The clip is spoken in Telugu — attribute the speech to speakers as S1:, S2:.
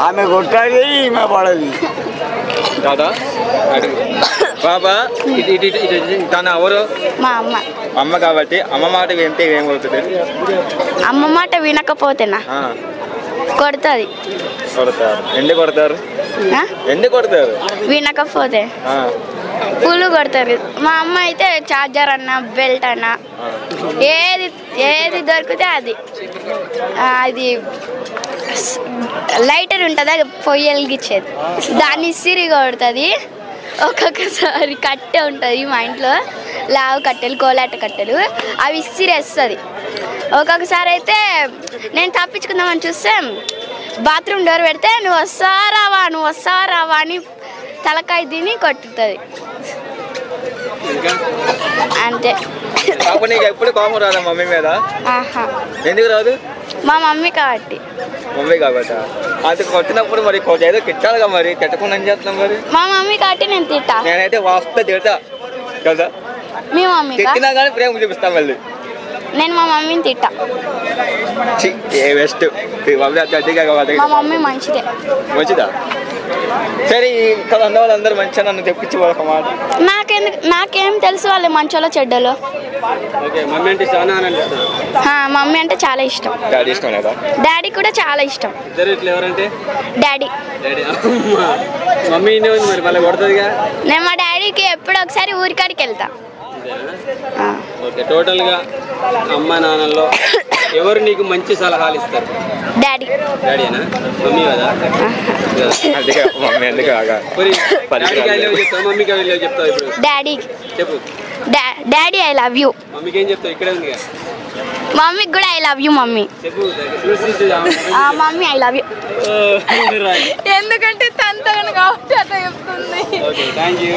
S1: ఆమె కొట్టాలి ఈమె పడది.
S2: దాదా బాబా తన ఎవరు?
S3: మా అమ్మ.
S2: అమ్మ కాబట్టి అమ్మ మాట వింటే ఏమవుతుంది?
S3: అమ్మ మాట వినకపోతేనా కొడుతుంది.
S2: కొడతారు. ఎందుకు కొడతారు? ఎందుకు కొడతారు?
S3: వినకపోతే పూలు కొడతారు. మా అమ్మ అయితే చార్జర్ అన్న బెల్ట్ అన్న ఏది ఏది దొరికితే అది అది లైటర్ ఉంటుంది, అది పొయ్యి వెలిగించేది, దాన్ని ఇసిరి కొడుతుంది. ఒక్కొక్కసారి కట్టె ఉంటుంది మా ఇంట్లో, లావు కట్టెలు, కోలాట కట్టెలు, అవి ఇసిరేస్తుంది. ఒక్కొక్కసారి అయితే నేను తప్పించుకుందామని చూస్తే బాత్రూమ్ డోర్ పెడితే నువ్వు వస్తావా రావా అని తలకాయ తిని కొట్టుతుంది. అంతే.
S2: ఎప్పుడు కోపం రాదా మమ్మీ మీద? ఎందుకు రాదు?
S3: మా మమ్మీ కాబట్టి.
S2: మమ్మీ కాబట్టి అది కొట్టినప్పుడు మరి ఏదో తిట్టాలిగా, మరి తిట్టకుండా ఏం చేస్తాం మరి?
S3: మా మమ్మీ కాబట్టి నేను తిట్టా.
S2: నేనైతే వాస్తా తిడతా కదా.
S3: మీ మమ్మీ
S2: తిట్టినా కానీ ప్రేమ చూపిస్తాం మళ్ళీ.
S3: నేను మా మమ్మీని తిట్టా.
S2: బెస్ట్.
S3: మా మమ్మీ మంచిదే.
S2: మంచిదా? సరే ఇక్కడ ఉన్న వాళ్ళందరూ మంచిగా నన్ను తెప్పించి ఒక మాట.
S3: నాకేం తెలుసు వాళ్ళు మంచోళ్ళో చెడ్డలో. మమ్మీ అంటే చాలా ఇష్టం.
S2: డాడీ ఇష్టం లేదా?
S3: డాడీ కూడా చాలా ఇష్టం. డాడీ.
S2: మమ్మీ మరి మళ్ళీ కొడుతుందిగా.
S3: నేను మా డాడీకి ఎప్పుడు ఒకసారి ఊరికాడికి వెళ్తా.
S2: ఓకే. టోటల్గా అమ్మ నాన్నల్లో ఎవరు నీకు మంచి సలహాలు ఇస్తారు?
S3: డాడీ.
S2: డాడీనా? మమ్మీ కదా? మమ్మీ ఎందుకు చెప్తావు ఇప్పుడు?
S3: డాడీ.
S2: చెప్పు.
S3: Daddy I love you.
S2: మమ్మీకి ఏం చెప్తావు? ఇక్కడే ఉంది.
S3: మమ్మీకి కూడా ఐ లవ్ యూ మమ్మీ.
S2: చెప్పు.
S3: Mummy I love you. ఎందుకంటే తనతో కాబట్టి అట్లా చెప్తుంది.
S2: Okay, thank you.